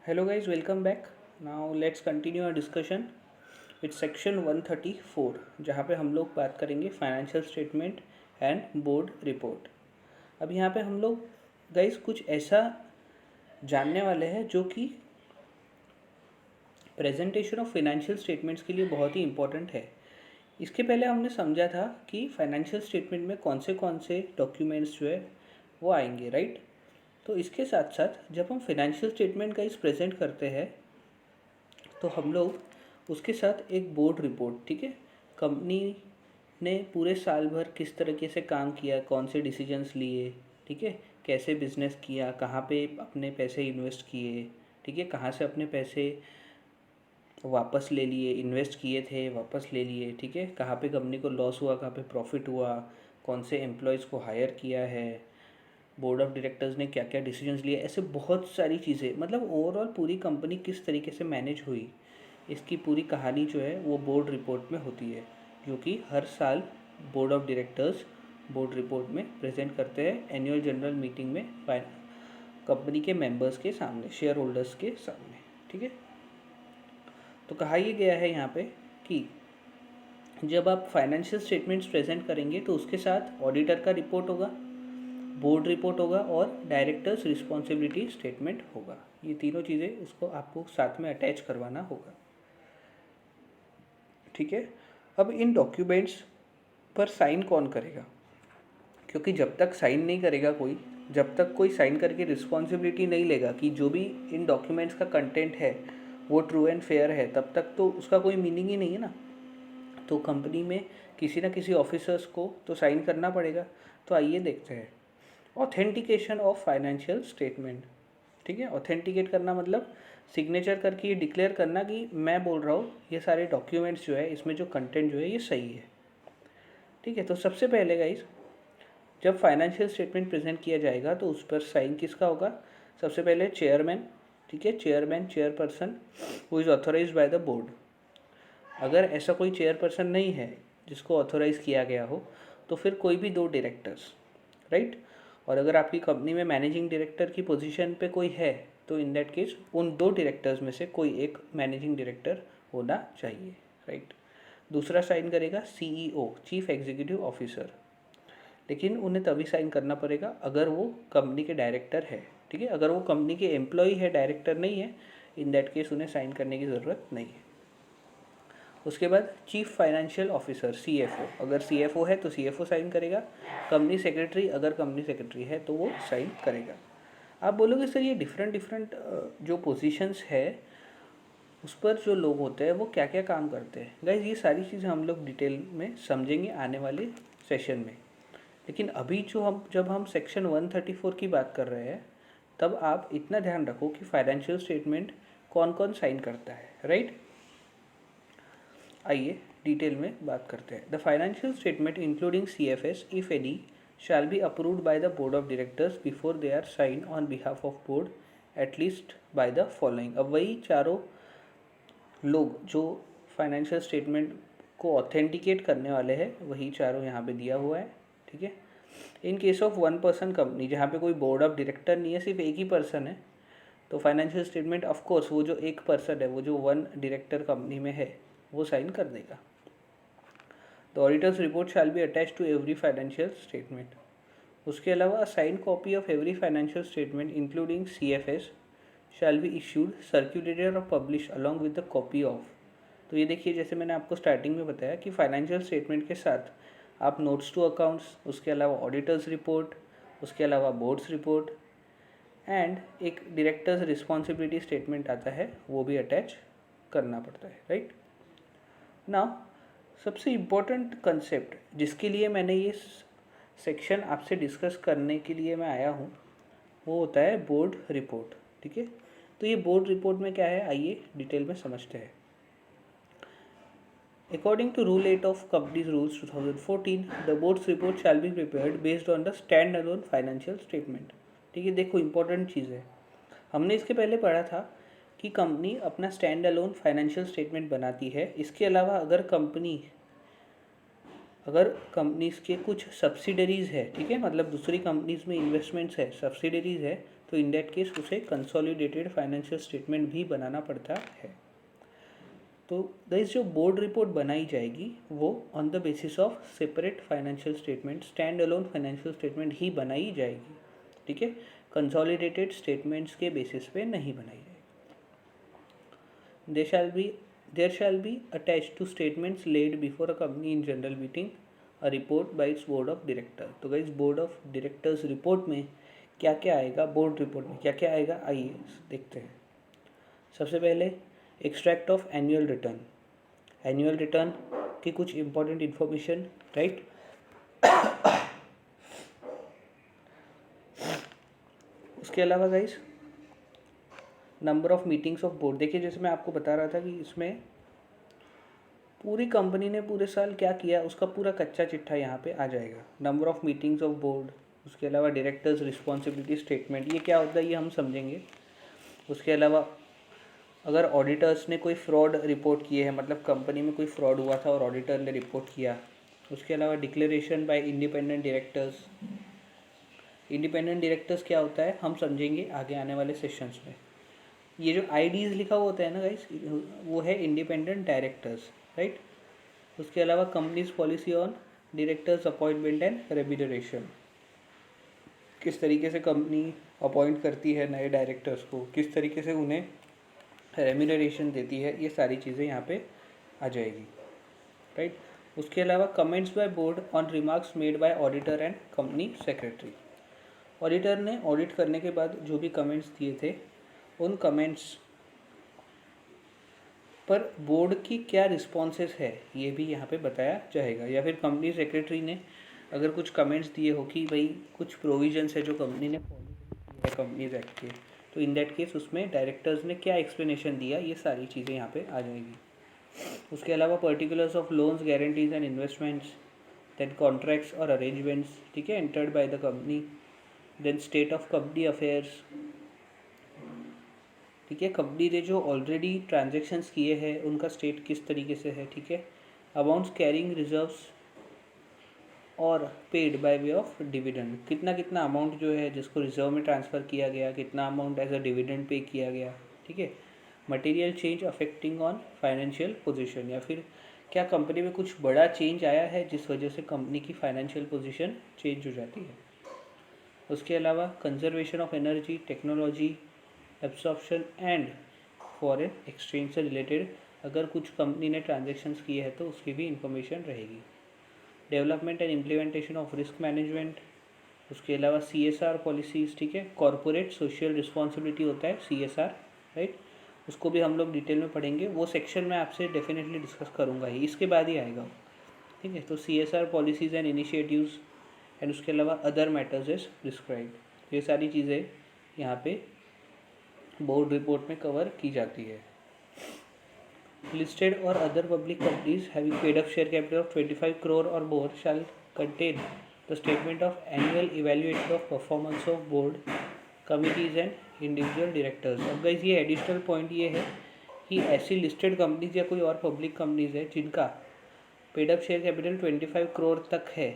Hello guys, welcome back. Now let's continue our discussion with section 134 जहाँ पे हम लोग बात करेंगे financial statement and board report. अब यहाँ पे हम लोग गाइस कुछ ऐसा जानने वाले हैं जो कि प्रेजेंटेशन ऑफ फाइनेंशियल स्टेटमेंट्स के लिए बहुत ही इम्पोर्टेंट है। इसके पहले हमने समझा था कि फाइनेंशियल स्टेटमेंट में कौन से डॉक्यूमेंट्स जो है वो आएंगे, राइट। तो इसके साथ साथ जब हम फाइनेंशियल स्टेटमेंट का इस प्रेजेंट करते हैं तो हम लोग उसके साथ एक बोर्ड रिपोर्ट, ठीक है, कंपनी ने पूरे साल भर किस तरीके से काम किया, कौन से डिसीजंस लिए, ठीक है, कैसे बिजनेस किया, कहाँ पे अपने पैसे इन्वेस्ट किए, ठीक है, कहाँ से अपने पैसे वापस ले लिए, इन्वेस्ट किए थे वापस ले लिए, ठीक है, कहाँ पे कंपनी को लॉस हुआ, कहाँ पे प्रॉफिट हुआ, कौन से एम्प्लॉयज़ को हायर किया है, बोर्ड ऑफ डायरेक्टर्स ने क्या क्या डिसीजंस लिए, ऐसे बहुत सारी चीज़ें, मतलब ओवरऑल पूरी कंपनी किस तरीके से मैनेज हुई, इसकी पूरी कहानी जो है वो बोर्ड रिपोर्ट में होती है, जो कि हर साल board of directors board report में प्रेजेंट करते हैं एनुअल जनरल मीटिंग में कंपनी के मेंबर्स के सामने, शेयर होल्डर्स के सामने, ठीक है। तो कहा यह गया है यहाँ पे कि जब आप फाइनेंशियल स्टेटमेंट्स प्रेजेंट करेंगे तो उसके साथ ऑडिटर का रिपोर्ट होगा, बोर्ड रिपोर्ट होगा और डायरेक्टर्स रिस्पॉन्सिबिलिटी स्टेटमेंट होगा। ये तीनों चीज़ें उसको आपको साथ में अटैच करवाना होगा, ठीक है। अब इन डॉक्यूमेंट्स पर साइन कौन करेगा, क्योंकि जब तक साइन नहीं करेगा कोई, जब तक कोई साइन करके रिस्पॉन्सिबिलिटी नहीं लेगा कि जो भी इन डॉक्यूमेंट्स का कंटेंट है वो ट्रू एंड फेयर है, तब तक तो उसका कोई मीनिंग ही नहीं है ना। तो कंपनी में किसी ना किसी ऑफिसर्स को तो साइन करना पड़ेगा। तो आइए देखते हैं ऑथेंटिकेशन ऑफ फाइनेंशियल स्टेटमेंट, ठीक है। ऑथेंटिकेट करना मतलब सिग्नेचर करके ये डिक्लेयर करना कि मैं बोल रहा हूँ ये सारे डॉक्यूमेंट्स जो है, इसमें जो कंटेंट जो है ये सही है, ठीक है। तो सबसे पहले गाइस, जब फाइनेंशियल स्टेटमेंट प्रेजेंट किया जाएगा तो उस पर साइन किसका होगा? सबसे पहले चेयरमैन, ठीक है, chairman, chairperson who is authorised by the board. अगर ऐसा कोई चेयरपर्सन नहीं है जिसको ऑथोराइज़ किया गया हो तो फिर कोई भी दो डायरेक्टर्स, राइट। और अगर आपकी कंपनी में मैनेजिंग डायरेक्टर की पोजीशन पे कोई है तो इन दैट केस उन दो डायरेक्टर्स में से कोई एक मैनेजिंग डायरेक्टर होना चाहिए, राइट। दूसरा साइन करेगा सीईओ, चीफ एग्जीक्यूटिव ऑफिसर, लेकिन उन्हें तभी साइन करना पड़ेगा अगर वो कंपनी के डायरेक्टर है, ठीक है। अगर वो कंपनी के एम्प्लॉय है, डायरेक्टर नहीं है, इन दैट केस उन्हें साइन करने की ज़रूरत नहीं है। उसके बाद चीफ फाइनेंशियल ऑफिसर, सीएफओ, अगर सीएफओ है तो सीएफओ साइन करेगा। कंपनी सेक्रेटरी, अगर कंपनी सेक्रेटरी है तो वो साइन करेगा। आप बोलोगे सर ये डिफरेंट जो पोजीशंस है उस पर जो लोग होते हैं वो क्या क्या काम करते हैं। गाइज ये सारी चीज़ें हम लोग डिटेल में समझेंगे आने वाले सेशन में, लेकिन अभी जब हम सेक्शन 134 की बात कर रहे हैं तब आप इतना ध्यान रखो कि फाइनेंशियल स्टेटमेंट कौन कौन साइन करता है, राइट। आइए डिटेल में बात करते हैं। The financial statement including CFS if any shall be approved by the board of directors before they are sign on behalf of board at least by the following. अब वही चारों लोग जो फाइनेंशियल स्टेटमेंट को ऑथेंटिकेट करने वाले हैं वही चारों यहाँ पे दिया हुआ है, ठीक है। In case of one person company, जहाँ पे कोई बोर्ड ऑफ डायरेक्टर नहीं है, सिर्फ एक ही पर्सन है, तो फाइनेंशियल स्टेटमेंट ऑफ कोर्स वो जो एक पर्सन है, वो जो वन डायरेक्टर कंपनी में है, वो साइन कर देगा। The auditors report shall be attach to every financial statement. उसके अलावा sign copy of every financial statement including CFS shall be issued, circulated और publish along with the copy of. तो ये देखिए, जैसे मैंने आपको स्टार्टिंग में बताया कि फाइनेंशियल स्टेटमेंट के साथ आप नोट्स टू अकाउंट्स, उसके अलावा ऑडिटर्स रिपोर्ट, उसके अलावा बोर्ड्स रिपोर्ट एंड एक डायरेक्टर्स रिस्पॉन्सिबिलिटी स्टेटमेंट आता है, वो भी अटैच करना पड़ता है, राइट। नाउ सबसे इम्पोर्टेंट कंसेप्ट जिसके लिए मैंने ये सेक्शन आपसे डिस्कस करने के लिए मैं आया हूँ वो होता है बोर्ड रिपोर्ट, ठीक है। तो ये बोर्ड रिपोर्ट में क्या है, आइए डिटेल में समझते हैं। According to Rule 8 of Companies Rules 2014, the board's report shall be prepared based on the stand-alone financial statement। ठीक है, देखो इंपॉर्टेंट चीज़ है, हमने इसके पहले पढ़ा था कि कंपनी अपना स्टैंड अलोन फाइनेंशियल स्टेटमेंट बनाती है। इसके अलावा अगर कंपनीज के कुछ सब्सिडरीज़ है, ठीक है, मतलब दूसरी कंपनीज में इन्वेस्टमेंट्स है, सब्सिडरीज़ है, तो तो इन दैट केस उसे कंसोलिडेटेड फाइनेंशियल स्टेटमेंट भी बनाना पड़ता है। तो गाइस जो बोर्ड रिपोर्ट बनाई जाएगी वो on the basis of separate financial statement, stand alone financial statement ही बनाई जाएगी, ठीक है, कंसोलिडेटेड स्टेटमेंट्स के बेसिस पे नहीं बनाई जाएगी। There shall be attached to statements laid before a company in general meeting a report by its board of director। तो guys board of directors report में क्या क्या आएगा, बोर्ड रिपोर्ट में क्या क्या आएगा, आइए देखते हैं। सबसे पहले extract of annual return, annual return की कुछ इंपॉर्टेंट इन्फॉर्मेशन, राइट। उसके अलावा guys number of meetings of board, देखिए जैसे मैं आपको बता रहा था कि इसमें पूरी कंपनी ने पूरे साल क्या किया उसका पूरा कच्चा चिट्ठा यहाँ पे आ जाएगा। Number of meetings of board, उसके अलावा डायरेक्टर्स रिस्पॉन्सिबिलिटी स्टेटमेंट, ये क्या होता है ये हम समझेंगे। उसके अलावा अगर ऑडिटर्स ने कोई फ्रॉड रिपोर्ट किए हैं, मतलब कंपनी में कोई फ्रॉड हुआ था और ऑडिटर ने रिपोर्ट किया। उसके अलावा declaration bye independent directors, independent directors क्या होता है हम समझेंगे आगे आने वाले सेशंस में। ये जो आईडीज लिखा हुआ होता है ना गाइस, वो है इंडिपेंडेंट डायरेक्टर्स, राइट। उसके अलावा companies policy on directors appointment and remuneration, किस तरीके से कंपनी अपॉइंट करती है नए डायरेक्टर्स को, किस तरीके से उन्हें रेम्यूनरेशन देती है, ये सारी चीज़ें यहाँ पे आ जाएगी, राइट। उसके अलावा comments by board on remarks made by auditor and company secretary, auditor ने ऑडिट करने के बाद जो भी कमेंट्स दिए थे उन कमेंट्स पर बोर्ड की क्या रिस्पॉन्सेस है ये भी यहाँ पे बताया जाएगा। या फिर कंपनी सेक्रेटरी ने अगर कुछ कमेंट्स दिए हो कि भाई कुछ प्रोविजंस है जो कंपनी ने फॉलो किया है कंपनीज एक्ट के, तो इन दैट केस उसमें डायरेक्टर्स ने क्या एक्सप्लेनेशन दिया, ये सारी चीज़ें यहाँ पे आ जाएगी। उसके अलावा particulars of loans, guarantees and investments, then contracts और अरेंजमेंट्स, ठीक है, entered by the company, then state of company affairs, ठीक है, कंपनी ने जो ऑलरेडी ट्रांजेक्शन्स किए हैं उनका स्टेट किस तरीके से है, ठीक है, अमाउंट्स कैरिंग रिजर्व्स और paid by way of dividend, कितना कितना अमाउंट जो है जिसको रिजर्व में ट्रांसफ़र किया गया, कितना amount as a dividend pay किया गया, ठीक है। Material change affecting on financial position, या फिर क्या कंपनी में कुछ बड़ा चेंज आया है जिस वजह से कंपनी की फाइनेंशियल पोजीशन चेंज हो जाती है। उसके अलावा conservation of energy, technology, absorption and foreign exchange से रिलेटेड अगर कुछ कंपनी ने ट्रांजेक्शन्स किए हैं तो उसकी भी इंफॉर्मेशन रहेगी। Development and implementation of risk management, उसके अलावा CSR पॉलिसीज़, ठीक है, कॉरपोरेट सोशल रिस्पॉन्सिबिलिटी होता है CSR, राइट, उसको भी हम लोग डिटेल में पढ़ेंगे, वो सेक्शन में आपसे डेफिनेटली डिस्कस करूँगा ही, इसके बाद ही आएगा, ठीक है। तो CSR policies and initiatives and उसके अलावा अदर मैटर्स इज प्रिस्क्राइब्ड, ये सारी चीज़ें यहाँ पे बोर्ड रिपोर्ट में कवर की जाती है। लिस्टेड और other public companies having paid up share capital of 25 crore और more shall contain the statement of annual evaluation of performance of board committees and individual directors. अब गाइस ये additional point ये है कि ऐसी लिस्टेड कंपनीज या कोई और पब्लिक कंपनीज है जिनका paid up share capital 25 crore तक है,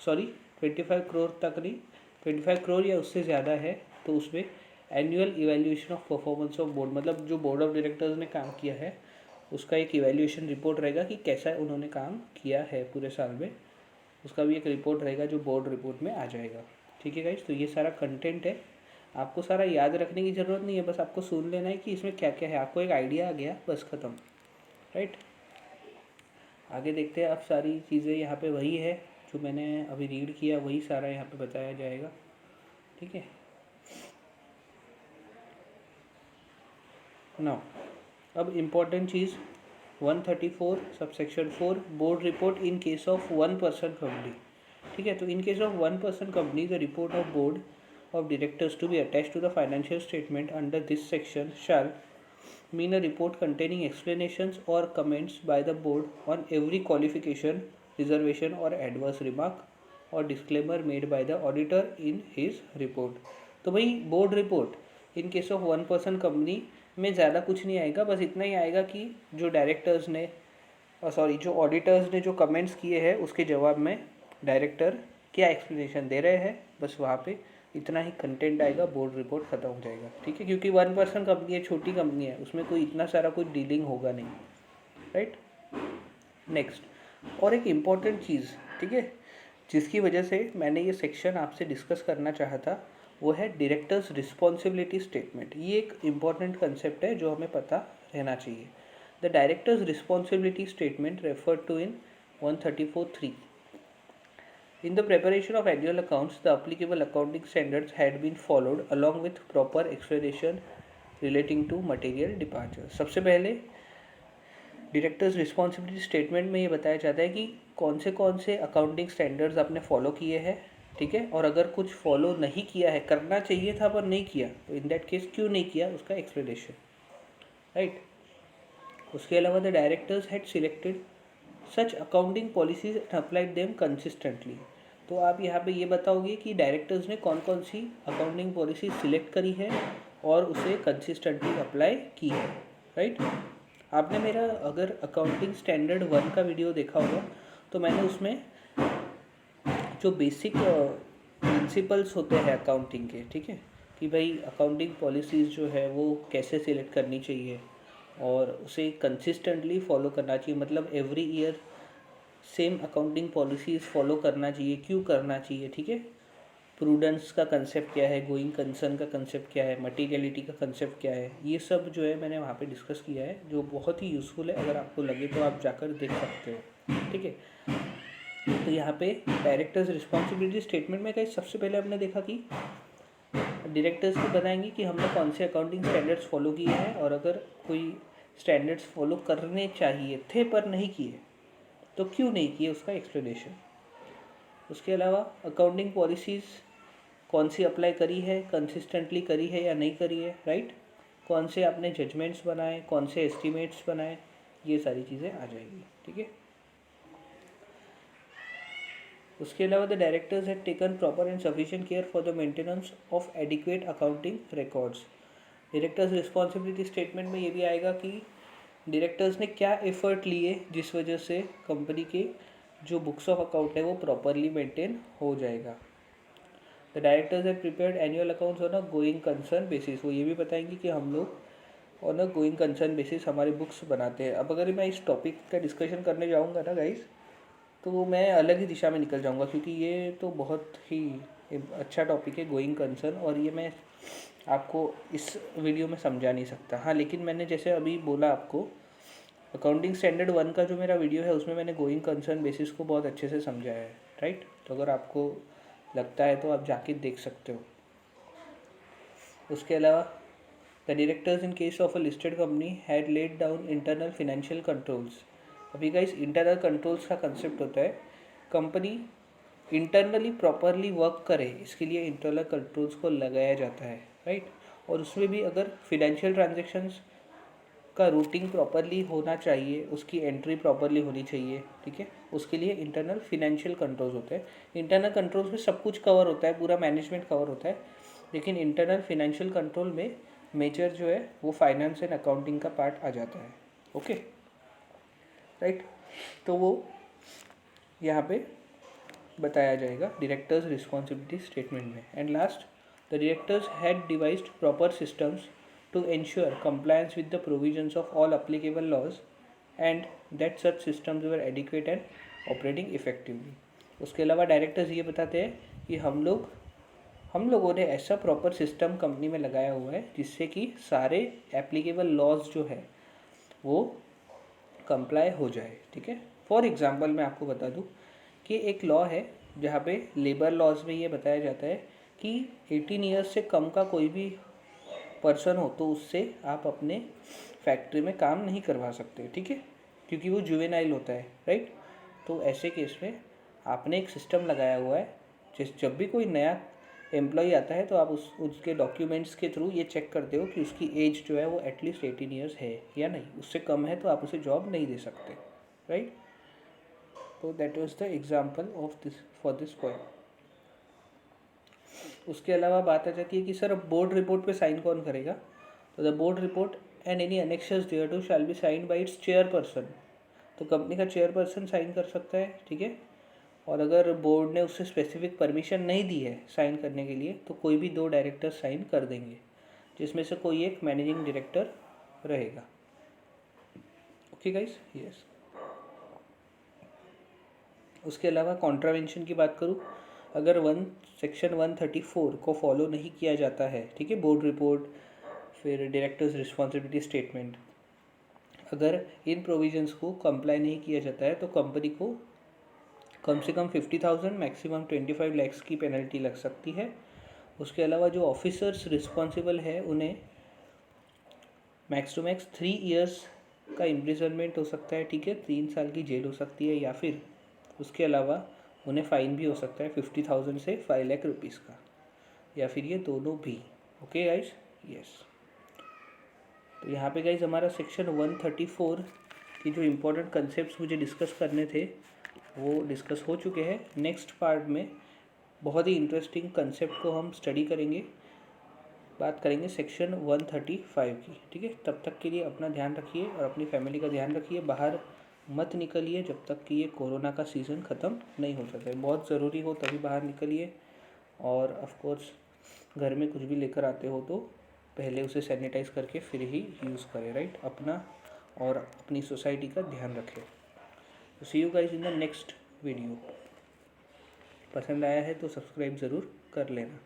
सॉरी 25 crore तक नहीं, 25 crore या उससे ज़्यादा है, तो उसमें annual evaluation of performance of board, मतलब जो बोर्ड ऑफ डायरेक्टर्स ने काम किया है उसका एक इवैल्यूएशन रिपोर्ट रहेगा कि कैसा उन्होंने काम किया है पूरे साल में, उसका भी एक रिपोर्ट रहेगा जो बोर्ड रिपोर्ट में आ जाएगा, ठीक है गाइस। तो ये सारा कंटेंट है, आपको सारा याद रखने की ज़रूरत नहीं है, बस आपको सुन लेना है कि इसमें क्या क्या है, आपको एक आइडिया आ गया, बस ख़त्म, राइट। आगे देखते हैं, अब सारी चीज़ें यहाँ पे वही है जो मैंने अभी रीड किया, वही सारा यहाँ पे बताया जाएगा, ठीक है। नाउ अब important cheese 134 subsection 4 board report in case of 1% company, ठीक है। तो in case of 1% company the report of board of directors to be attached to the financial statement under this section shall mean a report containing explanations or comments by the board on every qualification, reservation or adverse remark or disclaimer made by the auditor in his report। तो भाई board report in case of 1% company में ज़्यादा कुछ नहीं आएगा, बस इतना ही आएगा कि जो डायरेक्टर्स ने जो ऑडिटर्स ने जो कमेंट्स किए हैं उसके जवाब में डायरेक्टर क्या एक्सप्लेनेशन दे रहे हैं, बस वहाँ पे इतना ही कंटेंट आएगा, बोर्ड रिपोर्ट ख़त्म हो जाएगा, ठीक है। क्योंकि 1% कंपनी है, छोटी कंपनी है, उसमें कोई इतना सारा कोई डीलिंग होगा नहीं, राइट। नेक्स्ट, और एक इम्पॉर्टेंट चीज़, ठीक है, जिसकी वजह से मैंने ये सेक्शन आपसे डिस्कस करना चाहा था, वो है डायरेक्टर्स रिस्पॉन्सिबिलिटी स्टेटमेंट। ये एक इम्पॉर्टेंट कंसेप्ट है जो हमें पता रहना चाहिए। The directors responsibility statement referred to in 134(3). In the preparation of annual accounts, the applicable accounting standards had been followed along with proper explanation relating to material departure. सबसे पहले डायरेक्टर्स रिस्पॉन्सिबिलिटी स्टेटमेंट में ये बताया जाता है कि कौन से अकाउंटिंग स्टैंडर्ड्स आपने फॉलो किए हैं, ठीक है, और अगर कुछ फॉलो नहीं किया है, करना चाहिए था पर नहीं किया, तो इन दैट केस क्यों नहीं किया, उसका एक्सप्लेनेशन, राइट। उसके अलावा the directors had selected such accounting policies and applied them consistently. तो आप यहाँ पे ये बताओगे कि डायरेक्टर्स ने कौन कौन सी अकाउंटिंग पॉलिसी सिलेक्ट करी है और उसे कंसिस्टेंटली अप्लाई की है, राइट। आपने मेरा अगर अकाउंटिंग स्टैंडर्ड 1 का वीडियो देखा होगा तो मैंने उसमें जो बेसिक प्रिंसिपल्स होते हैं अकाउंटिंग के, ठीक है, कि भाई अकाउंटिंग पॉलिसीज़ जो है वो कैसे सिलेक्ट करनी चाहिए और उसे कंसिस्टेंटली फॉलो करना चाहिए, मतलब every year same accounting policies follow करना चाहिए, क्यों करना चाहिए, ठीक है। प्रूडेंस का कंसेप्ट क्या है, गोइंग कंसर्न का कंसेप्ट क्या है, मटीरियलिटी का कंसेप्ट क्या है, ये सब जो है मैंने वहाँ पे डिस्कस किया है, जो बहुत ही यूज़फुल है। अगर आपको लगे तो आप जाकर देख सकते हो, ठीक है। तो यहाँ पे डायरेक्टर्स रिस्पॉन्सिबिलिटी स्टेटमेंट में कहीं सबसे पहले हमने देखा कि डायरेक्टर्स को बताएंगे कि हमने कौन से अकाउंटिंग स्टैंडर्ड्स फॉलो किए हैं, और अगर कोई स्टैंडर्ड्स फॉलो करने चाहिए थे पर नहीं किए तो क्यों नहीं किए, उसका एक्सप्लेनेशन। उसके अलावा अकाउंटिंग पॉलिसीज़ कौन सी अप्लाई करी है, कंसिस्टेंटली करी है या नहीं करी है, राइट। कौन से आपने जजमेंट्स बनाए, कौन से एस्टिमेट्स बनाए, ये सारी चीज़ें आ जाएगी, ठीक है। उसके अलावा the directors had taken proper and sufficient care for the maintenance of adequate accounting records. Directors responsibility statement में ये भी आएगा कि डायरेक्टर्स ने क्या एफर्ट लिए जिस वजह से कंपनी के जो बुक्स ऑफ अकाउंट है वो प्रॉपरली मेंटेन हो जाएगा। The directors have prepared annual accounts on a going concern basis. वो ये भी बताएंगे कि हम लोग on a going concern basis हमारे बुक्स बनाते हैं। अब अगर मैं इस टॉपिक का डिस्कशन करने जाऊँगा ना गाइस, तो मैं अलग ही दिशा में निकल जाऊँगा, क्योंकि ये तो बहुत ही अच्छा टॉपिक है गोइंग कंसर्न, और ये मैं आपको इस वीडियो में समझा नहीं सकता। हाँ, लेकिन मैंने जैसे अभी बोला आपको, अकाउंटिंग स्टैंडर्ड 1 का जो मेरा वीडियो है उसमें मैंने गोइंग कंसर्न बेसिस को बहुत अच्छे से समझाया है, राइट। तो अगर आपको लगता है तो आप जाके देख सकते हो। उसके अलावा the directors in case of a listed company had laid down internal financial controls. अभी गाइस इंटरनल कंट्रोल्स का कंसेप्ट होता है कंपनी इंटरनली प्रॉपरली वर्क करे, इसके लिए इंटरनल कंट्रोल्स को लगाया जाता है, राइट। और उसमें भी अगर फिनेंशियल ट्रांजेक्शन्स का रूटिंग प्रॉपरली होना चाहिए, उसकी एंट्री प्रॉपरली होनी चाहिए, ठीक है, उसके लिए इंटरनल फिनेंशियल कंट्रोल्स होते हैं। इंटरनल कंट्रोल्स में सब कुछ कवर होता है, पूरा मैनेजमेंट कवर होता है, लेकिन इंटरनल फिनेंशियल कंट्रोल में मेजर जो है वो फाइनेंस एंड अकाउंटिंग का पार्ट आ जाता है, ओके, राइट। तो वो यहाँ पे बताया जाएगा डायरेक्टर्स रिस्पॉन्सिबिलिटी स्टेटमेंट में। And last, the directors had devised proper systems to ensure compliance with the provisions of all applicable laws and that such systems were adequate and operating effectively. उसके अलावा directors ये बताते हैं कि हम लोगों ने ऐसा प्रॉपर सिस्टम कंपनी में लगाया हुआ है जिससे कि सारे एप्लीकेबल लॉज जो है वो कंप्लाई हो जाए, ठीक है। फॉर एग्जांपल मैं आपको बता दूं कि एक लॉ है जहाँ पे लेबर लॉज में ये बताया जाता है कि 18 ईयर्स से कम का कोई भी पर्सन हो तो उससे आप अपने फैक्ट्री में काम नहीं करवा सकते, ठीक है, क्योंकि वो जुवेनाइल होता है, राइट। तो ऐसे केस में आपने एक सिस्टम लगाया हुआ है, जब भी कोई नया एम्प्लॉई आता है तो आप उसके डॉक्यूमेंट्स के थ्रू ये चेक करते हो कि उसकी एज जो है वो एटलीस्ट 18 ईयर्स है या नहीं, उससे कम है तो आप उसे जॉब नहीं दे सकते, राइट। तो that was the example of this for this point. उसके अलावा बात आ जाती है कि सर अब बोर्ड रिपोर्ट पे साइन कौन करेगा। तो the board report and any annexures there to shall be signed by its chairperson. तो कंपनी का चेयरपर्सन साइन कर सकता है, ठीक है। और अगर बोर्ड ने उससे स्पेसिफिक परमिशन नहीं दी है साइन करने के लिए तो कोई भी 2 डायरेक्टर साइन कर देंगे, जिसमें से कोई एक मैनेजिंग डायरेक्टर रहेगा। Okay guys, yes. उसके अलावा कॉन्ट्रावेंशन की बात करूँ, अगर सेक्शन 134 को फॉलो नहीं किया जाता है, ठीक है, बोर्ड रिपोर्ट फिर डायरेक्टर्स रिस्पॉन्सिबिलिटी स्टेटमेंट, अगर इन प्रोविजंस को कंप्लाई नहीं किया जाता है तो कंपनी को कम से कम 50,000 मैक्सिमम 25 लाख की पेनल्टी लग सकती है। उसके अलावा जो ऑफिसर्स रिस्पॉन्सिबल है उन्हें मैक्स टू मैक्स 3 इयर्स का इम्प्रिजनमेंट हो सकता है, ठीक है, 3 साल की जेल हो सकती है, या फिर उसके अलावा उन्हें फ़ाइन भी हो सकता है 50,000 से 5 लाख रुपीज़ का, या फिर ये दोनों भी। Okay guys, yes. तो यहाँ पे गाइज हमारा सेक्शन 134 की जो इम्पोर्टेंट कंसेप्ट मुझे डिस्कस करने थे वो डिस्कस हो चुके हैं। नेक्स्ट पार्ट में बहुत ही इंटरेस्टिंग कंसेप्ट को हम स्टडी करेंगे, बात करेंगे सेक्शन 135 की, ठीक है। तब तक के लिए अपना ध्यान रखिए और अपनी फैमिली का ध्यान रखिए। बाहर मत निकलिए जब तक कि ये कोरोना का सीज़न ख़त्म नहीं हो जाता है। बहुत ज़रूरी हो तभी बाहर निकलिए, और ऑफ कोर्स घर में कुछ भी लेकर आते हो तो पहले उसे सैनिटाइज़ करके फिर ही यूज़ करें, राइट। अपना और अपनी सोसाइटी का ध्यान रखें। तो see you guys in the next video. पसंद आया है तो सब्सक्राइब ज़रूर कर लेना।